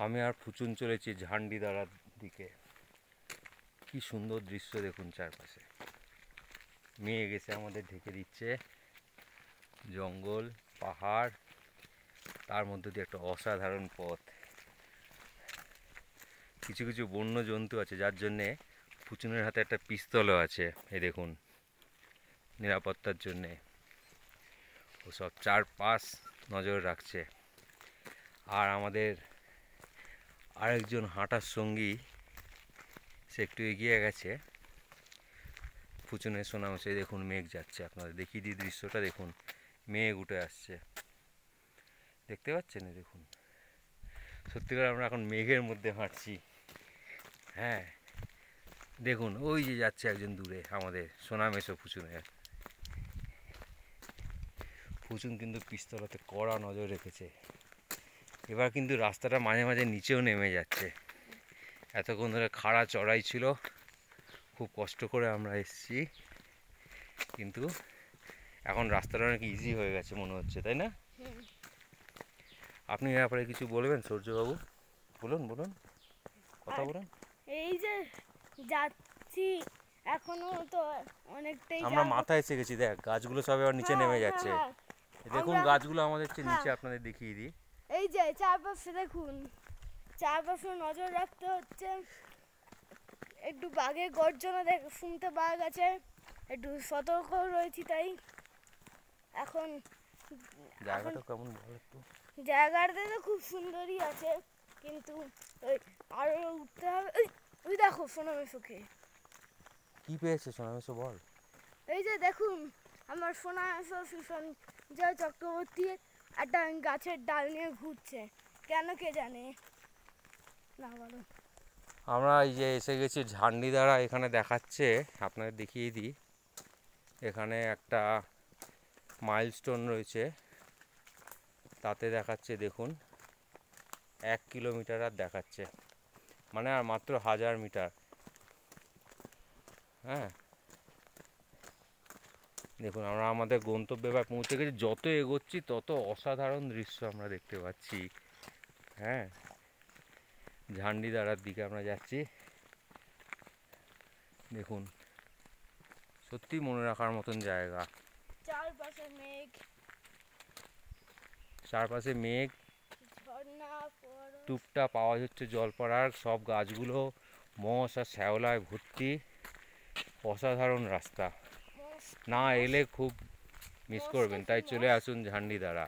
আমি আর ফুচুন চলেছি ঝান্ডিদারার দিকে। কি সুন্দর দৃশ্য দেখুন, চারপাশে মেঘ এসে আমাদের ঢেকে দিচ্ছে, জঙ্গল, পাহাড়, তার মধ্যে দিয়ে একটা অসাধারণ পথ। কিছু কিছু বন্য জন্তু আছে, যার জন্যে ফুচুনের হাতে একটা পিস্তলও আছে, এই দেখুন, নিরাপত্তার জন্যে। ও সব চারপাশ নজর রাখছে। আর আমাদের আরেকজন হাঁটার সঙ্গী, সে একটু এগিয়ে গেছে ফুচুনের সোনামশাই। দেখুন মেঘ যাচ্ছে, আপনাদের দেখিয়ে দিই দৃশ্যটা। দেখুন মেঘ উঠে আসছে, দেখতে পাচ্ছেন? দেখুন, সত্যিকার আমরা এখন মেঘের মধ্যে হাঁটছি। হ্যাঁ, দেখুন ওই যে যাচ্ছে একজন দূরে, আমাদের সোনামেশো ফুচুনের। ফুচুন কিন্তু পিস্তলতে কড়া নজর রেখেছে। এবার কিন্তু রাস্তাটা মাঝে মাঝে নিচেও নেমে যাচ্ছে। এতক্ষণ ধরে খাড়া চড়াই ছিল, খুব কষ্ট করে আমরা এসেছি, কিন্তু এখন রাস্তাটা অনেক ইজি হয়ে গেছে মনে হচ্ছে, তাই না? আপনি এ ব্যাপারে কিছু বলবেন সূর্যবাবু? বলুন বলুন, কথা বলুন। এই যে যাচ্ছি, এখনো তো অনেকটাই আমরা মাথায় এসে গেছি, দেখ গাছগুলো সব এবার নিচে নেমে যাচ্ছে। দেখুন গাছগুলো আমাদের নিচে, আপনাদের দেখিয়ে দিই। এই যে চারপাশে দেখুন, চারপাশে নজর রাখতে হচ্ছে। একটু বাঘের গর্জনা শুনতে পাওয়া গেছে, একটু সতর্ক রয়েছি। তাই এখন জায়গাটা কেমন বল একটু? জায়গাটা তো খুব সুন্দরই আছে, কিন্তু ওই আরো উঠতে হবে। ওই দেখো সোনামেশোকে। কি পেয়েছে সোনামেশো, বল। এই যে দেখুন, আমার সোনামেশো জয় চক্রবর্তী একটা গাছের ডাল নিয়ে ঘুরছে, কেন কে জানে। না বলো। আমরা এই যে এসে গেছি ঝান্ডিদারা, এখানে দেখাচ্ছে, আপনাদের দেখিয়ে দিই। এখানে একটা মাইলস্টোন রয়েছে, তাতে দেখাচ্ছে দেখুন 1 কিলোমিটার আর দেখাচ্ছে, মানে আর মাত্র 1000 মিটার। হ্যাঁ, দেখুন আমরা আমাদের গন্তব্যে পৌঁছে গেছি। যত এগোচ্ছি তত অসাধারণ দৃশ্য আমরা দেখতে পাচ্ছি। হ্যাঁ, ঝান্ডিদারার দিকে আমরা যাচ্ছি। দেখুন, সত্যি মনে রাখার মতন জায়গা। চারপাশে মেঘ, চারপাশে মেঘ, ঝর্ণা, টুপটাপ আওয়াজ হচ্ছে জল পড়ার। সব গাছগুলো মশ আর শ্যাওলায় ভর্তি। অসাধারণ রাস্তা, না এলে খুব মিস করবেন। তাই চলে আসুন ঝান্ডিদারা।